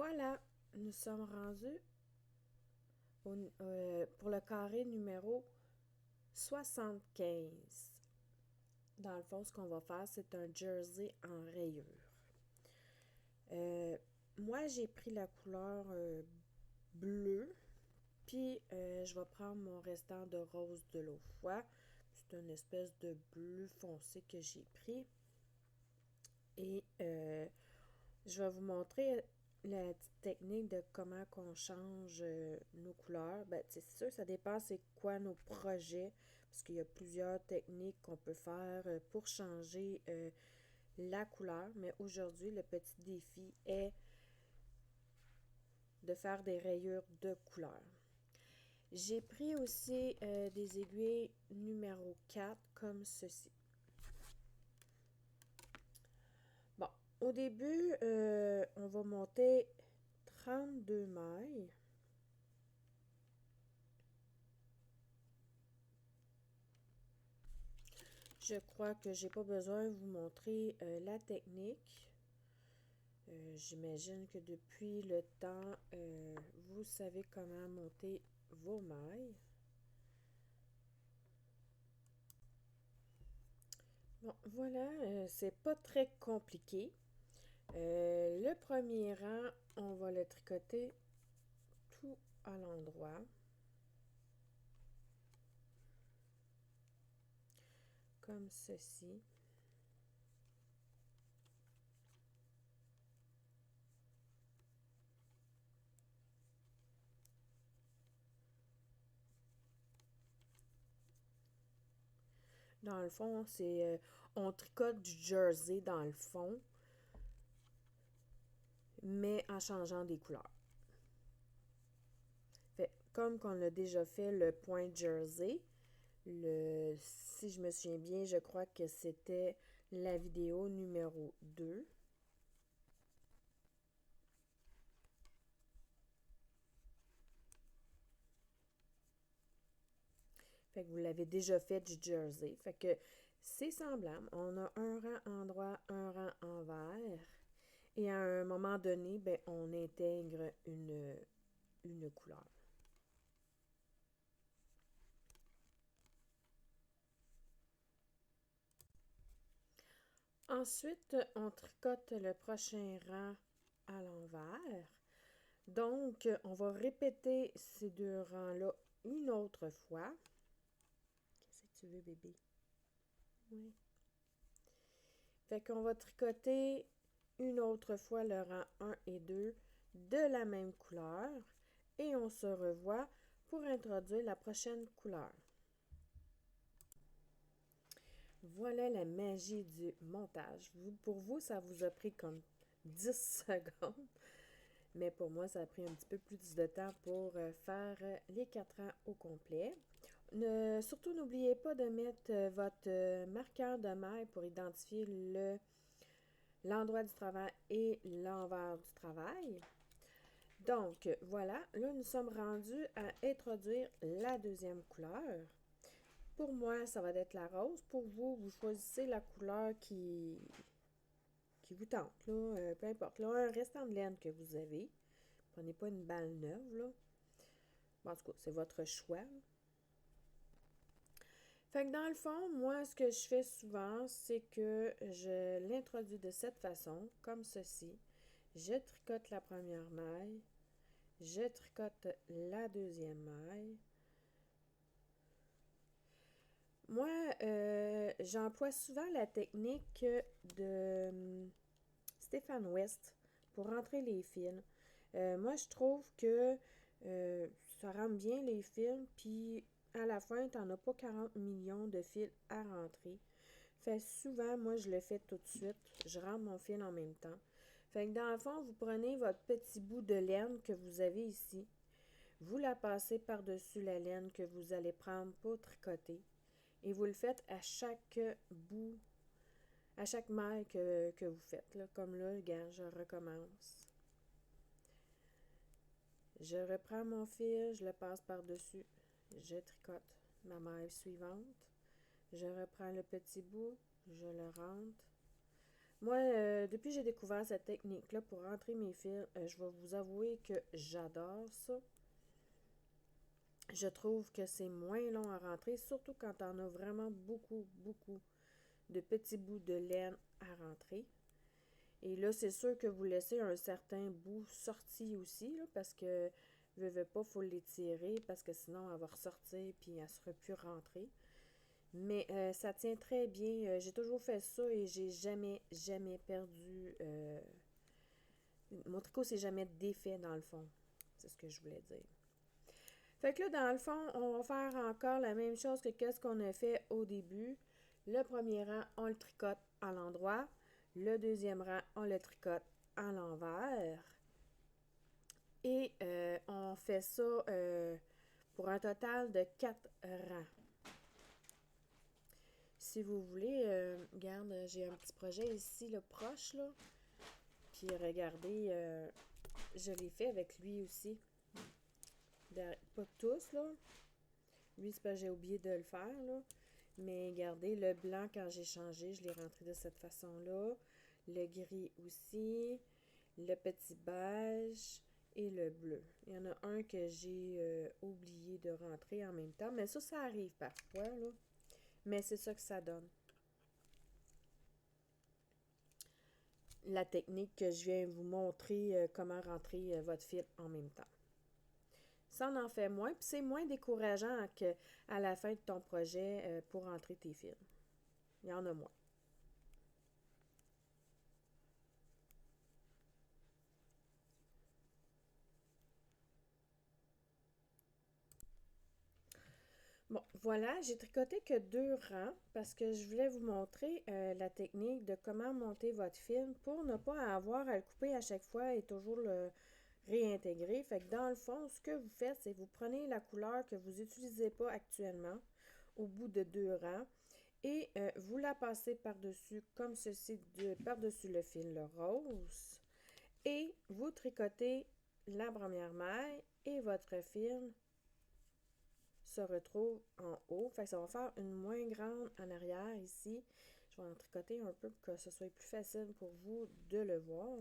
Voilà, nous sommes rendus pour le carré numéro 75. Dans le fond, ce qu'on va faire, c'est un jersey en rayure. Euh, Moi, j'ai pris la couleur bleue, puis je vais prendre mon restant de rose de l'eau foie. C'est une espèce de bleu foncé que j'ai pris. Et je vais vous montrer la petite technique de comment qu'on change nos couleurs. Ben, c'est sûr, ça dépend c'est quoi nos projets, parce qu'il y a plusieurs techniques qu'on peut faire pour changer la couleur. Mais aujourd'hui, le petit défi est de faire des rayures de couleur. J'ai pris aussi des aiguilles numéro 4 comme ceci. Bon, au début, on va monter 32 mailles. Je crois que j'ai pas besoin de vous montrer la technique. J'imagine que depuis le temps, vous savez comment monter vos mailles. Bon, voilà, c'est pas très compliqué. Le premier rang, on va le tricoter tout à l'endroit. Comme ceci. Dans le fond, c'est on tricote du jersey dans le fond, mais en changeant des couleurs. Fait, comme qu'on l'a déjà fait le point jersey, si je me souviens bien, je crois que c'était la vidéo numéro 2. Fait que vous l'avez déjà fait du jersey. Fait que c'est semblable. On a un rang en droit, un rang en vert. Et à un moment donné, ben, on intègre une couleur. Ensuite, on tricote le prochain rang à l'envers. Donc, on va répéter ces deux rangs-là une autre fois. Qu'est-ce que tu veux, bébé? Oui. Fait qu'on va tricoter une autre fois le rang 1 et 2 de la même couleur et on se revoit pour introduire la prochaine couleur. Voilà la magie du montage. Pour vous, ça vous a pris comme 10 secondes. Mais pour moi, ça a pris un petit peu plus de temps pour faire les 4 rangs au complet. Surtout, n'oubliez pas de mettre votre marqueur de maille pour identifier l'endroit du travail et l'envers du travail. Donc, voilà, là, nous sommes rendus à introduire la deuxième couleur. Pour moi, ça va être la rose. Pour vous, vous choisissez la couleur qui vous tente, là, peu importe. Là, un restant de laine que vous avez. Prenez pas une balle neuve, là. Bon, en tout cas, c'est votre choix. Fait que dans le fond, moi, ce que je fais souvent, c'est que je l'introduis de cette façon, comme ceci. Je tricote la première maille. Je tricote la deuxième maille. Moi, j'emploie souvent la technique de Stéphane West pour rentrer les fils. Moi, je trouve que ça rentre bien les fils, puis à la fin, tu n'en as pas 40 millions de fils à rentrer. Fait souvent, moi, je le fais tout de suite. Je rentre mon fil en même temps. Fait que dans le fond, vous prenez votre petit bout de laine que vous avez ici. Vous la passez par-dessus la laine que vous allez prendre pour tricoter. Et vous le faites à chaque bout, à chaque maille que vous faites. Là. Comme là, regarde, je recommence. Je reprends mon fil, je le passe par-dessus. Je tricote ma maille suivante. Je reprends le petit bout, je le rentre. Moi, depuis que j'ai découvert cette technique-là pour rentrer mes fils, je vais vous avouer que j'adore ça. Je trouve que c'est moins long à rentrer, surtout quand on a vraiment beaucoup, beaucoup de petits bouts de laine à rentrer. Et là, c'est sûr que vous laissez un certain bout sorti aussi, là, parce que veux pas, faut l'étirer, parce que sinon, elle va ressortir puis elle ne sera plus rentrée. Mais ça tient très bien. J'ai toujours fait ça et j'ai jamais, jamais perdu. Mon tricot s'est jamais défait dans le fond. C'est ce que je voulais dire. Fait que là, dans le fond, on va faire encore la même chose que qu'est-ce qu'on a fait au début. Le premier rang, on le tricote à l'endroit. Le deuxième rang, on le tricote à l'envers. Et on fait ça pour un total de 4 rangs. Si vous voulez, regarde, j'ai un petit projet ici, là, proche, là. Puis regardez, je l'ai fait avec lui aussi. Pas tous, là. Lui, c'est pas j'ai oublié de le faire, là. Mais regardez, le blanc, quand j'ai changé, je l'ai rentré de cette façon-là. Le gris aussi. Le petit beige et le bleu. Il y en a un que j'ai oublié de rentrer en même temps. Mais ça arrive parfois, là. Mais c'est ça que ça donne. La technique que je viens vous montrer comment rentrer votre fil en même temps. Ça en fait moins, puis c'est moins décourageant qu'à la fin de ton projet pour rentrer tes fils. Il y en a moins. Bon, voilà, j'ai tricoté que 2 rangs parce que je voulais vous montrer la technique de comment monter votre fil pour ne pas avoir à le couper à chaque fois et toujours le réintégrer. Fait que dans le fond, ce que vous faites, c'est que vous prenez la couleur que vous n'utilisez pas actuellement au bout de 2 rangs et vous la passez par-dessus comme ceci, par-dessus le fil le rose et vous tricotez la première maille et votre fil se retrouve en haut. Fait que ça va faire une moins grande en arrière ici. Je vais en tricoter un peu pour que ce soit plus facile pour vous de le voir.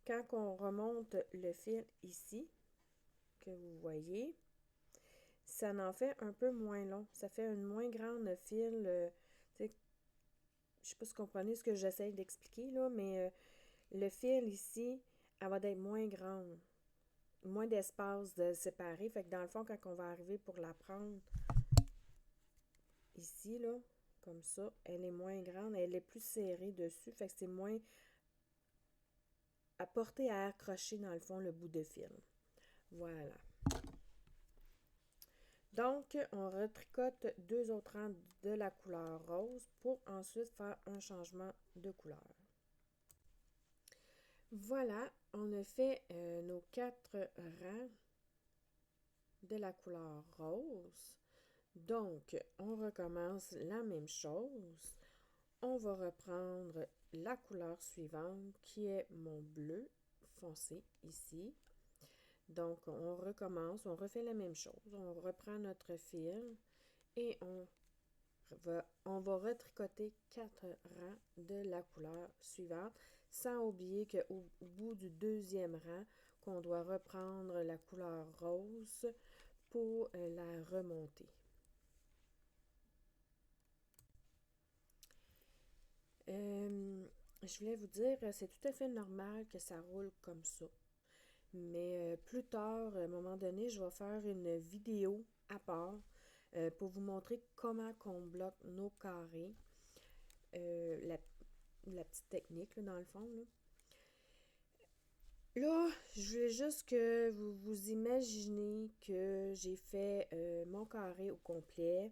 Quand on remonte le fil ici, que vous voyez, ça en fait un peu moins long. Ça fait une moins grande fil. Je ne sais pas si vous comprenez ce que j'essaie d'expliquer, là, mais le fil ici, elle va être moins grande. Moins d'espace de séparer. Fait que dans le fond, quand on va arriver pour la prendre ici, là, comme ça, elle est moins grande, elle est plus serrée dessus. Fait que c'est moins à porter à accrocher dans le fond le bout de fil. Voilà. Donc, on retricote 2 autres rangs de la couleur rose pour ensuite faire un changement de couleur. Voilà, on a fait nos 4 rangs de la couleur rose. Donc, on recommence la même chose. On va reprendre la couleur suivante qui est mon bleu foncé ici. Donc, on recommence, on refait la même chose. On reprend notre fil et on va retricoter 4 rangs de la couleur suivante, sans oublier qu'au bout du deuxième rang, qu'on doit reprendre la couleur rose pour la remonter. Je voulais vous dire, c'est tout à fait normal que ça roule comme ça. Mais plus tard, à un moment donné, je vais faire une vidéo à part pour vous montrer comment on bloque nos carrés. La petite technique, là, dans le fond. Là, je veux juste que vous vous imaginez que j'ai fait mon carré au complet.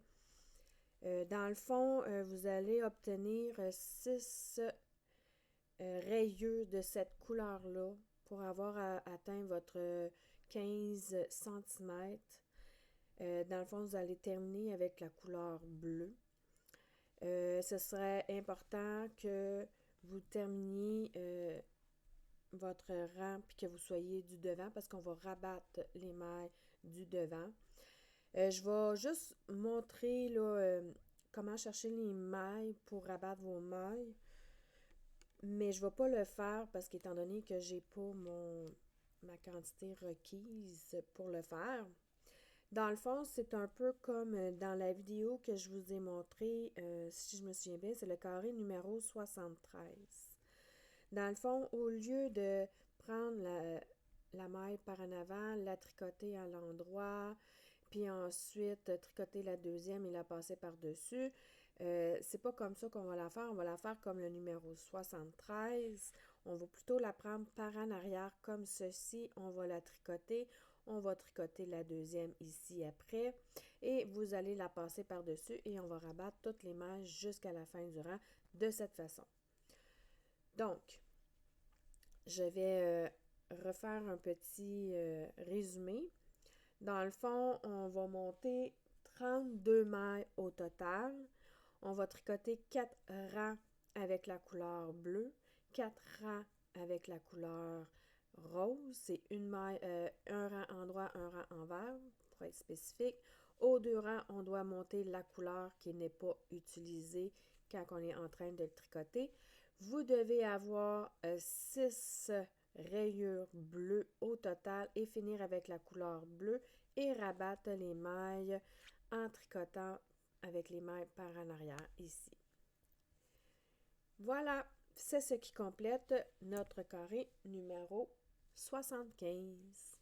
Dans le fond, vous allez obtenir 6 rayures de cette couleur-là pour avoir atteint votre 15 cm. Dans le fond, vous allez terminer avec la couleur bleue. Ce serait important que vous terminiez votre rang puis que vous soyez du devant parce qu'on va rabattre les mailles du devant. Je vais juste montrer là, comment chercher les mailles pour rabattre vos mailles. Mais je ne vais pas le faire parce qu'étant donné que j'ai pas ma quantité requise pour le faire. Dans le fond, c'est un peu comme dans la vidéo que je vous ai montré, si je me souviens bien, c'est le carré numéro 73. Dans le fond, au lieu de prendre la maille par en avant, la tricoter à l'endroit, puis ensuite tricoter la deuxième et la passer par-dessus, c'est pas comme ça qu'on va la faire. On va la faire comme le numéro 73. On va plutôt la prendre par en arrière comme ceci. On va la tricoter. On va tricoter la deuxième ici après. Et vous allez la passer par-dessus et on va rabattre toutes les mailles jusqu'à la fin du rang de cette façon. Donc, je vais refaire un petit résumé. Dans le fond, on va monter 32 mailles au total. On va tricoter 4 rangs avec la couleur bleue, 4 rangs avec la couleur rose. C'est une maille, un rang en droit, un rang envers, pour être spécifique. Aux deux rangs, on doit monter la couleur qui n'est pas utilisée quand on est en train de le tricoter. Vous devez avoir 6 rayures bleues au total et finir avec la couleur bleue et rabattre les mailles en tricotant avec les mailles par en arrière ici. Voilà, c'est ce qui complète notre carré numéro 75.